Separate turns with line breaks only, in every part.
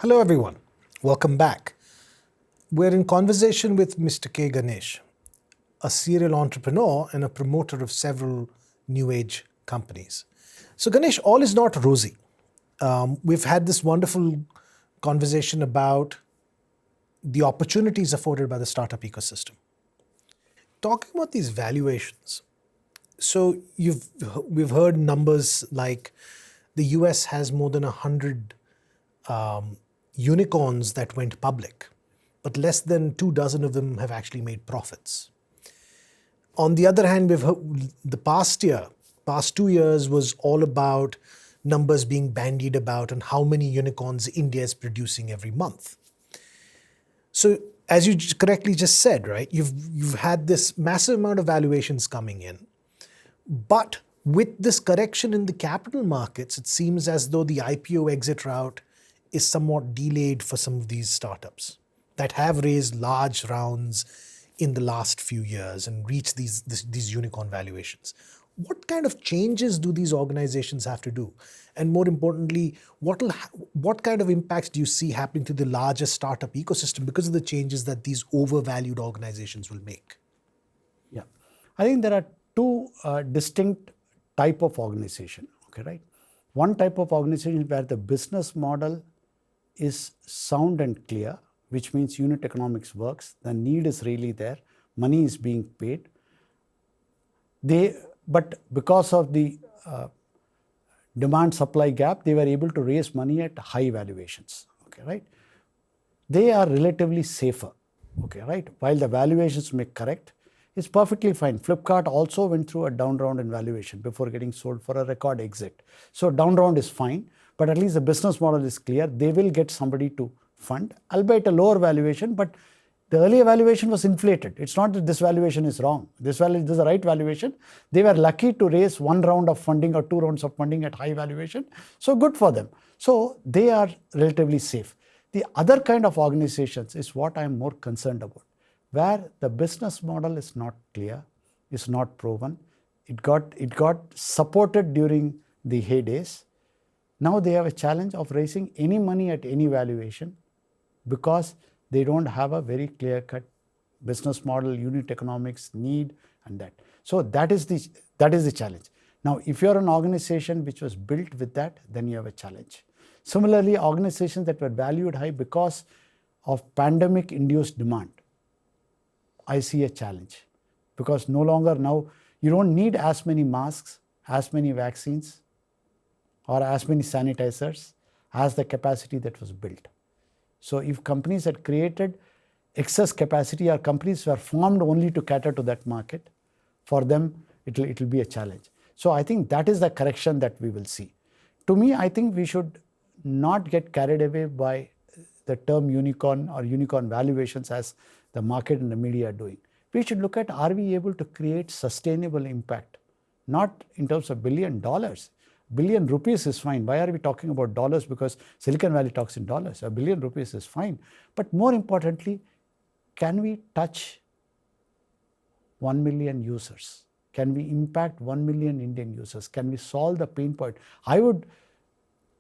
Hello everyone, welcome back. We're in conversation with Mr. K. Ganesh, a serial entrepreneur and a promoter of several new age companies. So Ganesh, all is not rosy. We've had this wonderful conversation about the opportunities afforded by the startup ecosystem. Talking about these valuations, so we've heard numbers like the US has more than 100 unicorns that went public, but less than 24 of them have actually made profits. On the other hand, we've heard the past 2 years was all about numbers being bandied about and how many unicorns India is producing every month. So as you correctly just said, right, you've had this massive amount of valuations coming in, but with this correction in the capital markets, it seems as though the IPO exit route is somewhat delayed for some of these startups that have raised large rounds in the last few years and reached these unicorn valuations. What kind of changes do these organizations have to do? And more importantly, what kind of impacts do you see happening to the larger startup ecosystem because of the changes that these overvalued organizations will make?
Yeah, I think there are two distinct type of organization. Okay, right? One type of organization where the business model is sound and clear, which means unit economics works, the need is really there, money is being paid. But because of the demand-supply gap, they were able to raise money at high valuations. Okay, right? They are relatively safer. Okay, right? While the valuations may correct, it's perfectly fine. Flipkart also went through a down round in valuation before getting sold for a record exit. So down round is fine, but at least the business model is clear. They will get somebody to fund, albeit a lower valuation, but the earlier valuation was inflated. It's not that this valuation is wrong. This is the right valuation. They were lucky to raise one round of funding or 2 rounds of funding at high valuation. So good for them. So they are relatively safe. The other kind of organizations is what I'm more concerned about, where the business model is not clear, is not proven. It got supported during the heydays. Now they have a challenge of raising any money at any valuation because they don't have a very clear-cut business model, unit economics, need, and that. So that is the challenge. Now, if you're an organization which was built with that, then you have a challenge. Similarly, organizations that were valued high because of pandemic-induced demand, I see a challenge because no longer now you don't need as many masks, as many vaccines, or as many sanitizers as the capacity that was built. So if companies had created excess capacity or companies were formed only to cater to that market, for them it will be a challenge. So I think that is the correction that we will see. To me, I think we should not get carried away by the term unicorn or unicorn valuations as the market and the media are doing. We should look at, are we able to create sustainable impact? Not in terms of $1 billion. Billion rupees is fine. Why are we talking about dollars? Because Silicon Valley talks in dollars. $1 billion is fine. But more importantly, can we touch 1 million users? Can we impact 1 million Indian users? Can we solve the pain point? I would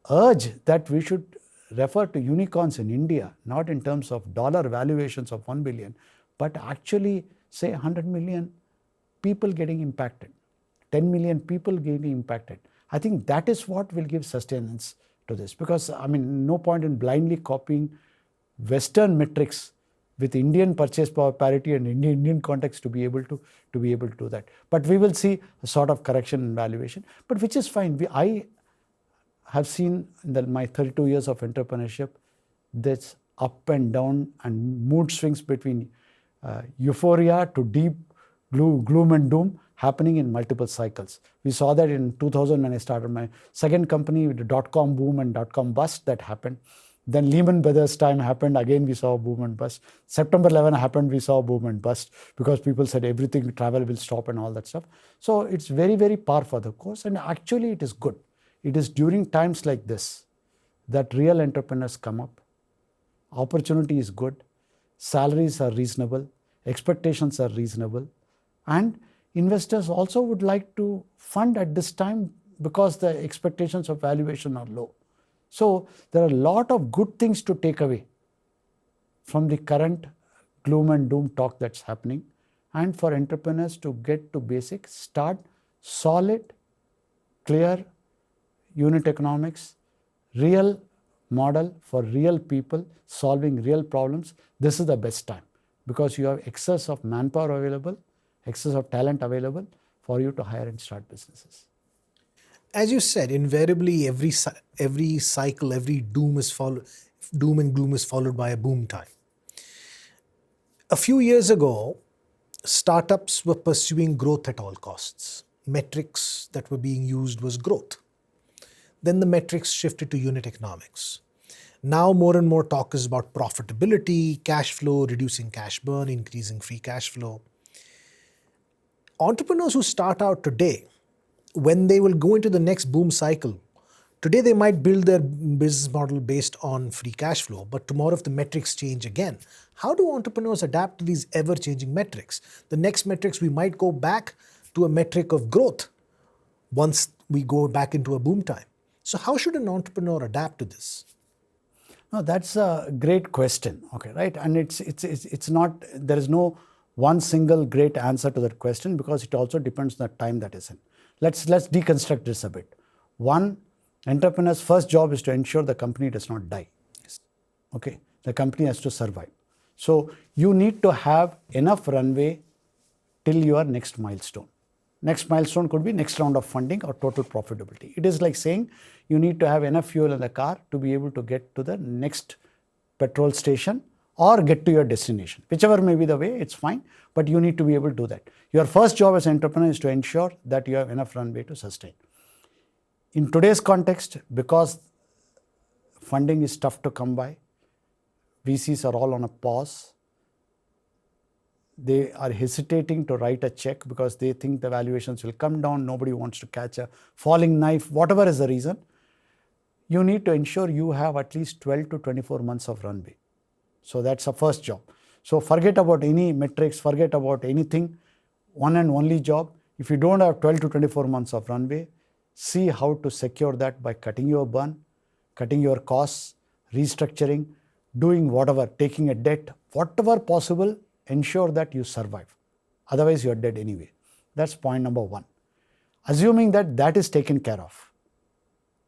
urge that we should refer to unicorns in India, not in terms of dollar valuations of 1 billion, but actually say 100 million people getting impacted, 10 million people getting impacted. I think that is what will give sustenance to this, because I mean, no point in blindly copying Western metrics with Indian purchase power parity and Indian context to be able to do that. But we will see a sort of correction in valuation, but which is fine. I have seen in my 32 years of entrepreneurship, this up and down and mood swings between euphoria to deep gloom and doom happening in multiple cycles. We saw that in 2000 when I started my second company with the dot-com boom and dot-com bust that happened. Then Lehman Brothers time happened, again we saw a boom and bust. September 11 happened, we saw a boom and bust because people said everything, travel will stop and all that stuff. So it's very, very par for the course, and actually it is good. It is during times like this that real entrepreneurs come up. Opportunity is good, salaries are reasonable, expectations are reasonable, and investors also would like to fund at this time because the expectations of valuation are low. So there are a lot of good things to take away from the current gloom and doom talk that's happening. And for entrepreneurs to get to basics, start solid, clear unit economics, real model for real people solving real problems. This is the best time because you have excess of manpower available, excess of talent available for you to hire and start businesses.
As you said, invariably every cycle, every doom and gloom is followed by a boom time. A few years ago, startups were pursuing growth at all costs. Metrics that were being used was growth. Then the metrics shifted to unit economics. Now more and more talk is about profitability, cash flow, reducing cash burn, increasing free cash flow. Entrepreneurs who start out today, when they will go into the next boom cycle, today they might build their business model based on free cash flow, but tomorrow if the metrics change again, how do entrepreneurs adapt to these ever-changing metrics? The next metrics, we might go back to a metric of growth once we go back into a boom time. So how should an entrepreneur adapt to this?
No, that's a great question. Okay, right? And it's not, there is no one single great answer to that question because it also depends on the time that is in. Let's deconstruct this a bit. One, entrepreneur's first job is to ensure the company does not die. Okay, the company has to survive. So you need to have enough runway till your next milestone. Next milestone could be next round of funding or total profitability. It is like saying you need to have enough fuel in the car to be able to get to the next petrol station or get to your destination. Whichever may be the way, it's fine, but you need to be able to do that. Your first job as an entrepreneur is to ensure that you have enough runway to sustain. In today's context, because funding is tough to come by, VCs are all on a pause. They are hesitating to write a check because they think the valuations will come down. Nobody wants to catch a falling knife, whatever is the reason. You need to ensure you have at least 12 to 24 months of runway. So that's the first job. So forget about any metrics, forget about anything. One and only job. If you don't have 12 to 24 months of runway, see how to secure that by cutting your burn, cutting your costs, restructuring, doing whatever, taking a debt, whatever possible, ensure that you survive. Otherwise, you are dead anyway. That's point number one. Assuming that that is taken care of,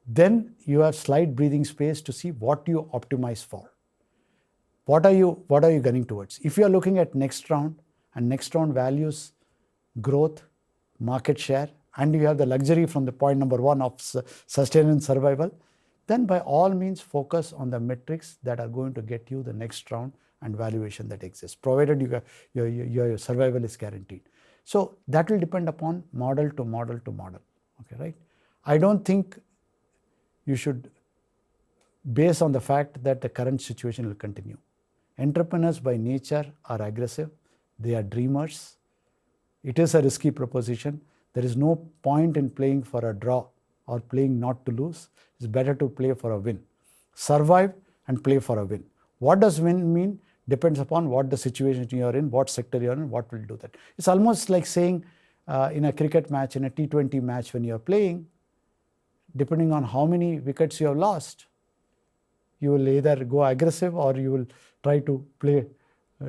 then you have slight breathing space to see what you optimize for. What are you gunning towards? If you are looking at next round and next round values, growth, market share, and you have the luxury from the point number one of sustain and survival, then by all means focus on the metrics that are going to get you the next round and valuation that exists, provided your survival is guaranteed. So that will depend upon model to model to model. Okay, right? I don't think you should base on the fact that the current situation will continue. Entrepreneurs by nature are aggressive. They are dreamers. It is a risky proposition. There is no point in playing for a draw or playing not to lose. It's better to play for a win. Survive and play for a win. What does win mean? Depends upon what the situation you are in, what sector you are in, what will do that. It's almost like saying in a cricket match, in a T20 match when you are playing, depending on how many wickets you have lost, you will either go aggressive or you will try to play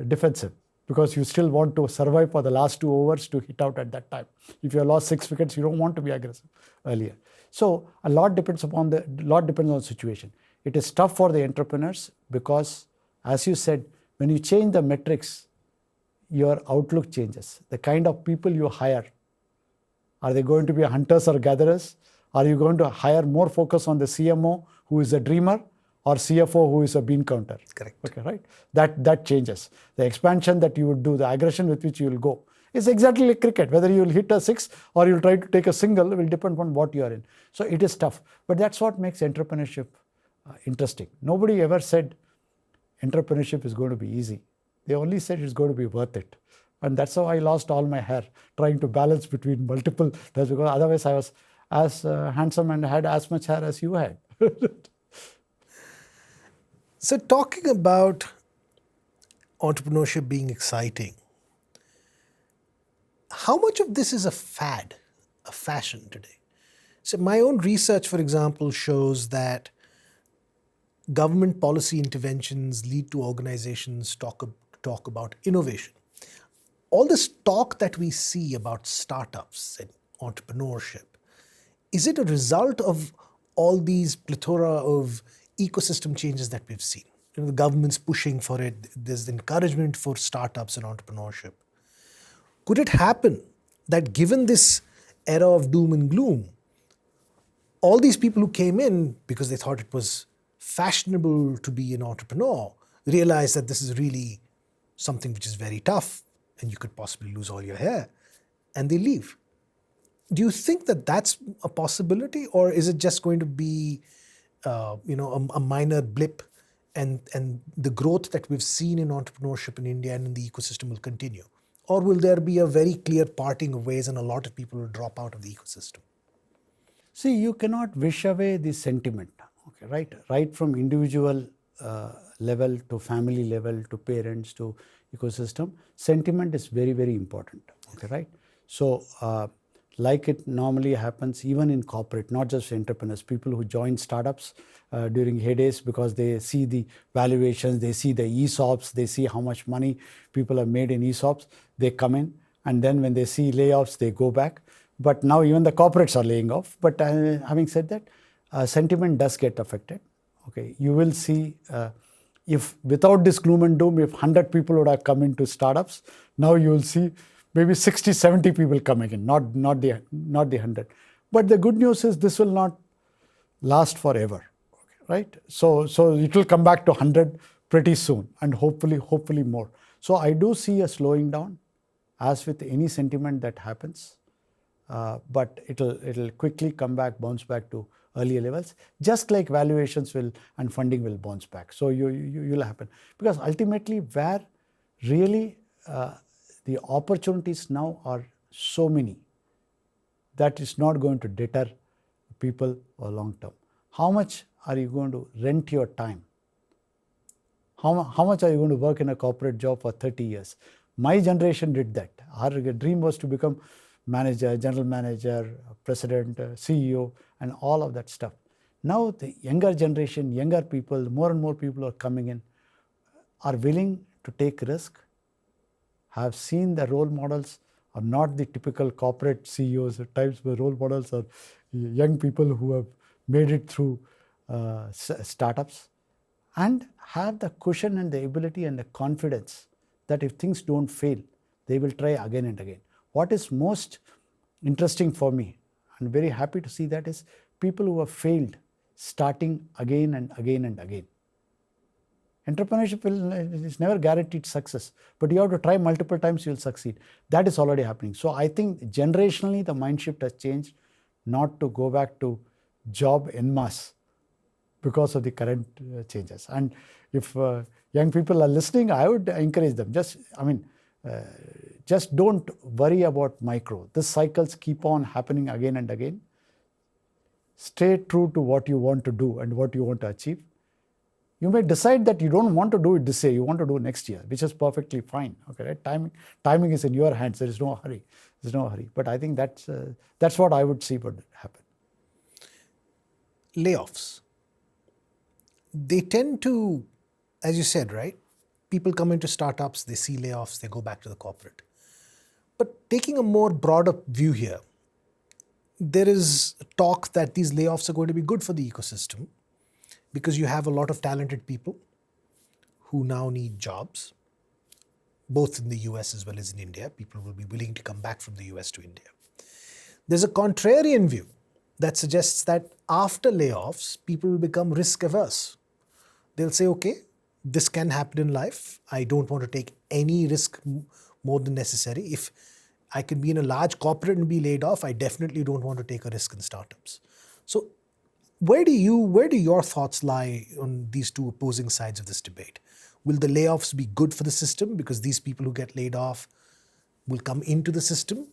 defensive because you still want to survive for the last 2 overs to hit out at that time. If you have lost 6 wickets, you don't want to be aggressive earlier. So a lot depends on the situation. It is tough for the entrepreneurs because, as you said, when you change the metrics, your outlook changes. The kind of people you hire, are they going to be hunters or gatherers? Are you going to hire more focus on the CMO who is a dreamer or CFO who is a bean counter?
Correct.
Okay, right? That changes. The expansion that you would do, the aggression with which you will go is exactly like cricket. Whether you will hit a 6 or you will try to take a single will depend on what you are in. So it is tough. But that's what makes entrepreneurship interesting. Nobody ever said entrepreneurship is going to be easy. They only said it's going to be worth it. And that's how I lost all my hair, trying to balance between multiple. That's because otherwise I was as handsome and had as much hair as you had.
So talking about entrepreneurship being exciting, how much of this is a fad, a fashion today? So my own research, for example, shows that government policy interventions lead to organizations talk about innovation. All this talk that we see about startups and entrepreneurship, is it a result of all these plethora of ecosystem changes that we've seen? The government's pushing for it. There's encouragement for startups and entrepreneurship. Could it happen that given this era of doom and gloom, all these people who came in because they thought it was fashionable to be an entrepreneur realize that this is really something which is very tough and you could possibly lose all your hair, and they leave? Do you think that that's a possibility, or is it just going to be a minor blip, and the growth that we've seen in entrepreneurship in India and in the ecosystem will continue? Or will there be a very clear parting of ways and a lot of people will drop out of the ecosystem?
See, you cannot wish away the sentiment, okay, right? Right from individual level to family level to parents to ecosystem, sentiment is very, very important, okay, right? So, like it normally happens even in corporate, not just entrepreneurs, people who join startups during heydays because they see the valuations, they see the ESOPs, they see how much money people have made in ESOPs, they come in, and then when they see layoffs, they go back. But now even the corporates are laying off. But having said that, sentiment does get affected. Okay, you will see if without this gloom and doom, if 100 people would have come into startups, now you will see maybe 60, 70 people coming in, not the 100. But the good news is this will not last forever, okay, right? So it will come back to 100 pretty soon, and hopefully more. So I do see a slowing down, as with any sentiment that happens, but it'll quickly come back, bounce back to earlier levels, just like valuations will and funding will bounce back. So you'll happen, because ultimately where really the opportunities now are so many that it's not going to deter people for long term. How much are you going to rent your time? How much are you going to work in a corporate job for 30 years? My generation did that. Our dream was to become manager, general manager, president, CEO, and all of that stuff. Now the younger generation, younger people, more and more people are coming in, are willing to take risk, have seen the role models are not the typical corporate CEOs. At times the role models are young people who have made it through startups, and have the cushion and the ability and the confidence that if things don't fail, they will try again and again. What is most interesting for me, and very happy to see that, is people who have failed starting again and again and again. Entrepreneurship is never guaranteed success, but you have to try multiple times, you'll succeed. That is already happening. So I think generationally the mind shift has changed, not to go back to job en masse because of the current changes. And if young people are listening, I would encourage them. Just don't worry about micro. These cycles keep on happening again and again. Stay true to what you want to do and what you want to achieve. You may decide that you don't want to do it this year, you want to do it next year, which is perfectly fine. Okay, right? Timing is in your hands. There is no hurry. There's no hurry. But I think that's what I would see would happen.
Layoffs. They tend to, as you said, right? People come into startups, they see layoffs, they go back to the corporate. But taking a more broader view here, there is talk that these layoffs are going to be good for the ecosystem, because you have a lot of talented people who now need jobs, both in the US as well as in India. People will be willing to come back from the US to India. There's a contrarian view that suggests that after layoffs, people will become risk averse. They'll say, okay, this can happen in life. I don't want to take any risk more than necessary. If I can be in a large corporate and be laid off, I definitely don't want to take a risk in startups. So where do your thoughts lie on these two opposing sides of this debate? Will the layoffs be good for the system because these people who get laid off will come into the system?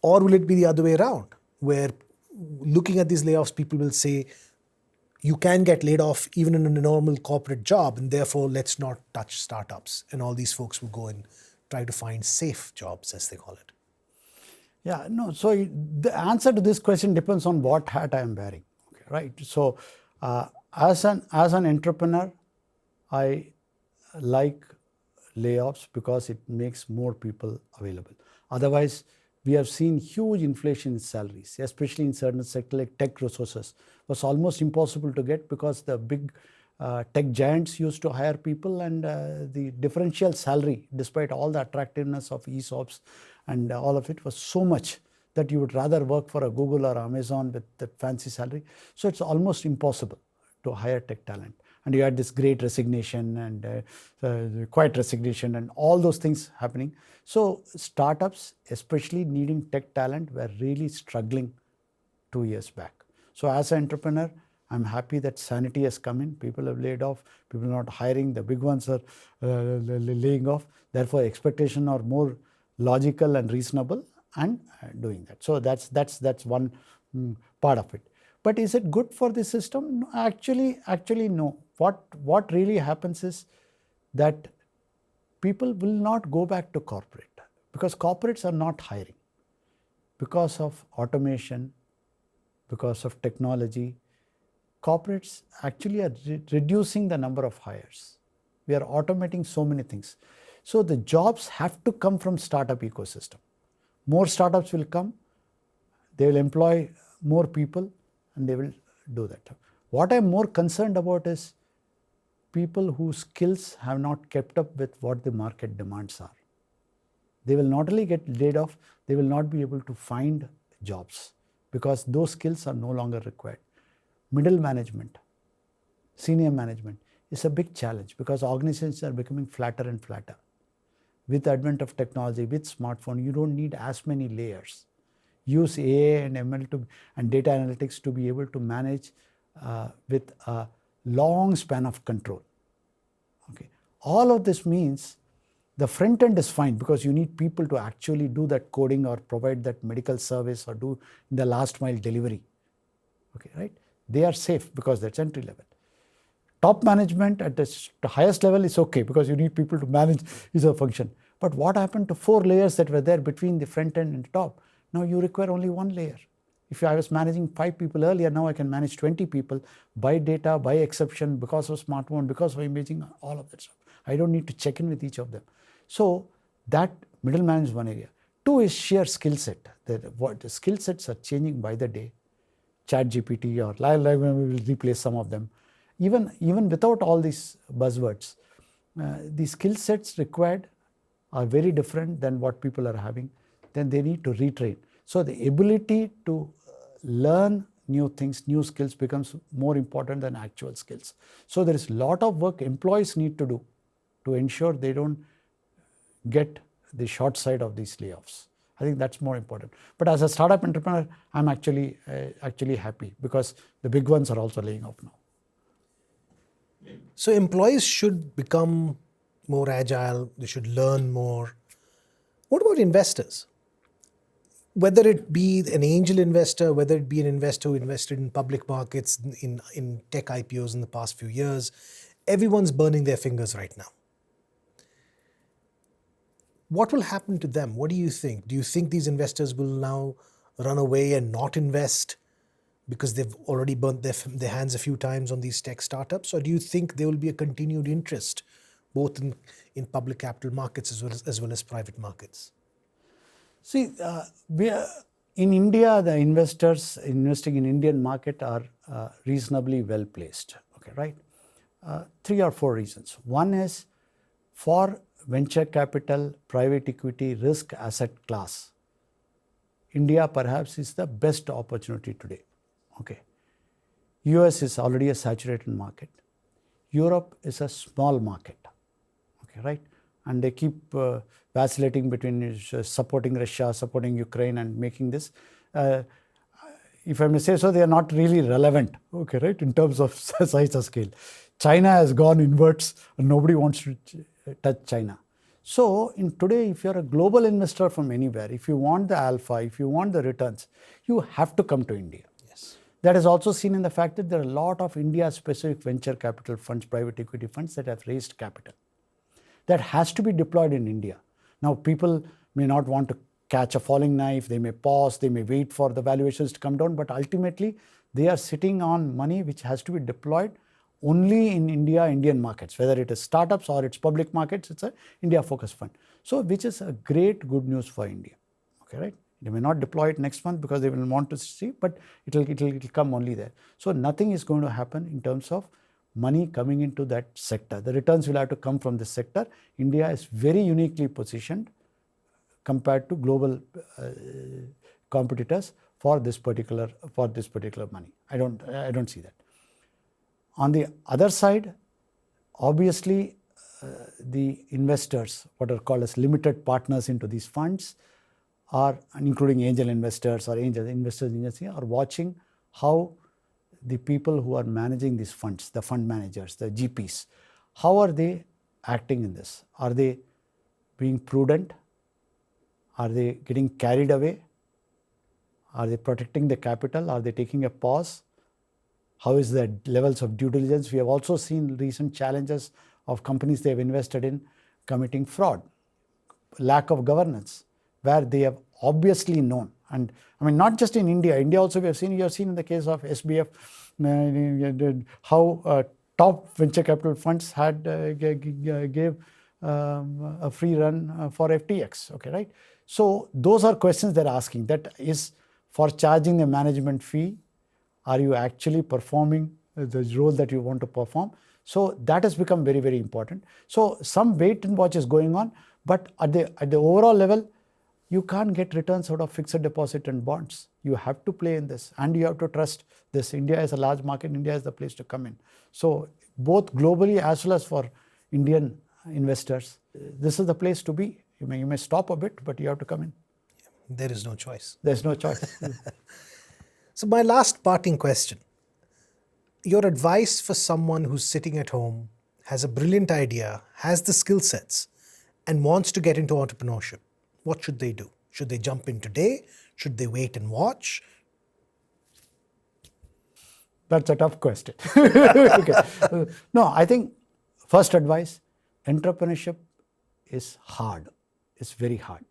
Or will it be the other way around, where looking at these layoffs, people will say, you can get laid off even in a normal corporate job, and therefore let's not touch startups. And all these folks will go and try to find safe jobs, as they call it.
Yeah, no, so the answer to this question depends on what hat I am wearing, okay, right? So As an entrepreneur, I like layoffs because it makes more people available. Otherwise, we have seen huge inflation in salaries, especially in certain sectors like tech resources. It was almost impossible to get because the big tech giants used to hire people, and the differential salary, despite all the attractiveness of ESOPs and all of it, was so much that you would rather work for a Google or Amazon with that fancy salary. So it's almost impossible to hire tech talent. And you had this great resignation and quiet resignation and all those things happening. So startups, especially needing tech talent, were really struggling 2 years back. So as an entrepreneur, I'm happy that sanity has come in. People have laid off. People are not hiring. The big ones are laying off. Therefore, expectations are more logical and reasonable and doing that. So that's one part of it. But is it good for the system? No, actually no. What really happens is that people will not go back to corporate because corporates are not hiring because of automation, because of technology. Corporates actually are reducing the number of hires. We are automating so many things. So the jobs have to come from startup ecosystem. More startups will come, they will employ more people, and they will do that. What I'm more concerned about is people whose skills have not kept up with what the market demands are. They will not only get laid off, they will not be able to find jobs because those skills are no longer required. Middle management, senior management is a big challenge because organizations are becoming flatter and flatter. With the advent of technology, with smartphone, you don't need as many layers. Use AI and ML and data analytics to be able to manage with a long span of control. Okay. All of this means the front end is fine because you need people to actually do that coding or provide that medical service or do the last mile delivery. Okay, right? They are safe because that's entry level. Top management at the highest level is okay because you need people to manage is a function. But what happened to 4 layers that were there between the front end and the top? Now you require only 1 layer. If I was managing 5 people earlier, now I can manage 20 people by data, by exception, because of smartphone, because of imaging, all of that stuff. I don't need to check in with each of them. So that middle management is one area. 2 is sheer skill set. The skill sets are changing by the day. ChatGPT or Live will replace some of them. Even without all these buzzwords, the skill sets required are very different than what people are having. Then they need to retrain. So the ability to learn new things, new skills becomes more important than actual skills. So there is a lot of work employees need to do to ensure they don't get the short side of these layoffs. I think that's more important. But as a startup entrepreneur, I'm actually happy because the big ones are also laying off now.
So employees should become more agile. They should learn more. What about investors? Whether it be an angel investor, whether it be an investor who invested in public markets, in tech IPOs in the past few years, everyone's burning their fingers right now. What will happen to them? What do you think? Do you think these investors will now run away and not invest because they've already burnt their hands a few times on these tech startups? Or do you think there will be a continued interest both in public capital markets as well as private markets?
See, in India, the investors investing in Indian market are reasonably well placed. Okay, right? 3 or 4 reasons. One is for venture capital, private equity, risk asset class. India perhaps is the best opportunity today. Okay. US is already a saturated market. Europe is a small market. Okay, right? And they keep vacillating between supporting Russia, supporting Ukraine, and making this. If I may say so, they are not really relevant, okay, right, in terms of size or scale. China has gone inwards, and nobody wants to touch China. So today, if you're a global investor from anywhere, if you want the alpha, if you want the returns, you have to come to India.
Yes.
That is also seen in the fact that there are a lot of India-specific venture capital funds, private equity funds that have raised capital. That has to be deployed in India. Now, people may not want to catch a falling knife, they may pause, they may wait for the valuations to come down, but ultimately they are sitting on money which has to be deployed only in India, Indian markets, whether it is startups or it's public markets, it's a India-focused fund. So, which is a great good news for India. Okay, right? They may not deploy it next month because they will want to see, but it'll come only there. So, nothing is going to happen in terms of money coming into that sector. The returns will have to come from this sector. India is very uniquely positioned compared to global competitors for this particular money. I don't see that. On the other side, obviously, the investors, what are called as limited partners into these funds, are including angel investors or angel investors in India, are watching how the people who are managing these funds, the fund managers, the GPs, how are they acting in this? Are they being prudent? Are they getting carried away? Are they protecting the capital? Are they taking a pause? How is the levels of due diligence? We have also seen recent challenges of companies they have invested in committing fraud, lack of governance, where they have obviously known. And I mean, not just in India. India also you have seen in the case of SBF how top venture capital funds had gave a free run for FTX. Okay, right? So those are questions they're asking. That is, for charging the management fee, are you actually performing the role that you want to perform? So that has become very, very important. So some wait and watch is going on, but at the overall level, you can't get returns out of fixed deposit and bonds. You have to play in this, and you have to trust this. India is a large market. India is the place to come in. So both globally as well as for Indian investors, this is the place to be. You may stop a bit, but you have to come in.
There is no choice.
There's no choice.
So my last parting question. Your advice for someone who's sitting at home, has a brilliant idea, has the skill sets, and wants to get into entrepreneurship, what should they do? Should they jump in today? Should they wait and watch?
That's a tough question. Okay. No, I think first advice, entrepreneurship is hard. It's very hard.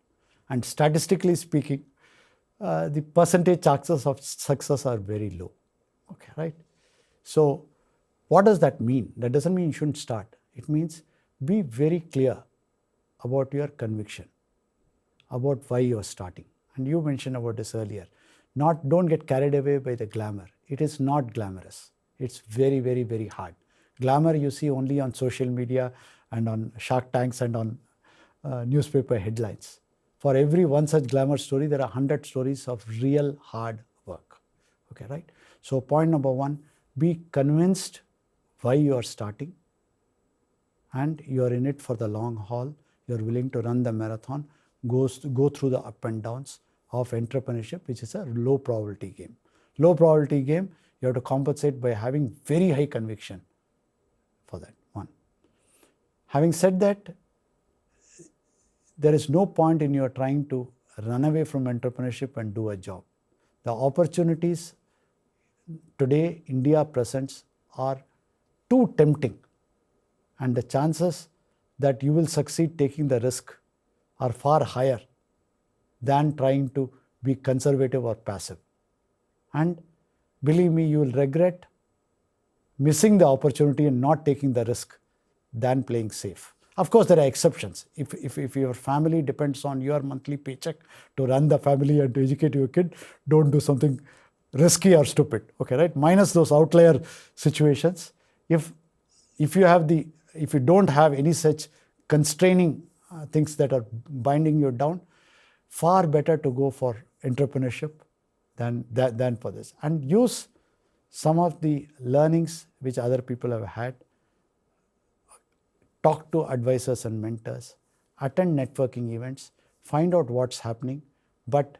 And statistically speaking, the percentage chances of success are very low. Okay, right? So what does that mean? That doesn't mean you shouldn't start. It means be very clear about your conviction, about why you're starting. And you mentioned about this earlier. Don't get carried away by the glamour. It is not glamorous. It's very, very, very hard. Glamour you see only on social media and on Shark Tanks and on newspaper headlines. For every one such glamour story, there are 100 stories of real hard work. Okay, right? So point number one, be convinced why you are starting, and you are in it for the long haul. You are willing to run the marathon, go through the up and downs of entrepreneurship, which is a low probability game. Low probability game, you have to compensate by having very high conviction for that one. Having said that, there is no point in your trying to run away from entrepreneurship and do a job. The opportunities today India presents are too tempting, and the chances that you will succeed taking the risk are far higher than trying to be conservative or passive. And believe me, you will regret missing the opportunity and not taking the risk than playing safe. Of course, there are exceptions. If your family depends on your monthly paycheck to run the family and to educate your kid, don't do something risky or stupid. Okay, right? Minus those outlier situations. If you don't have any such constraining things that are binding you down, far better to go for entrepreneurship than for this. And use some of the learnings which other people have had. Talk to advisors and mentors, attend networking events, find out what's happening. But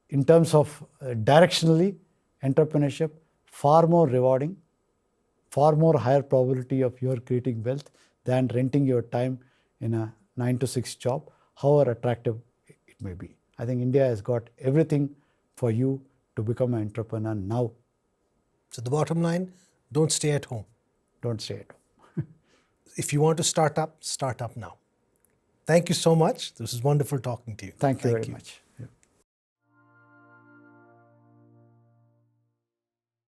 in terms of directionally, entrepreneurship, far more rewarding, far more higher probability of your creating wealth than renting your time in a 9-to-6 job, however attractive it may be. I think India has got everything for you to become an entrepreneur now.
So the bottom line, don't stay at home.
Don't stay at home.
If you want to start up now. Thank you so much. This was wonderful talking to you.
Thank you very much.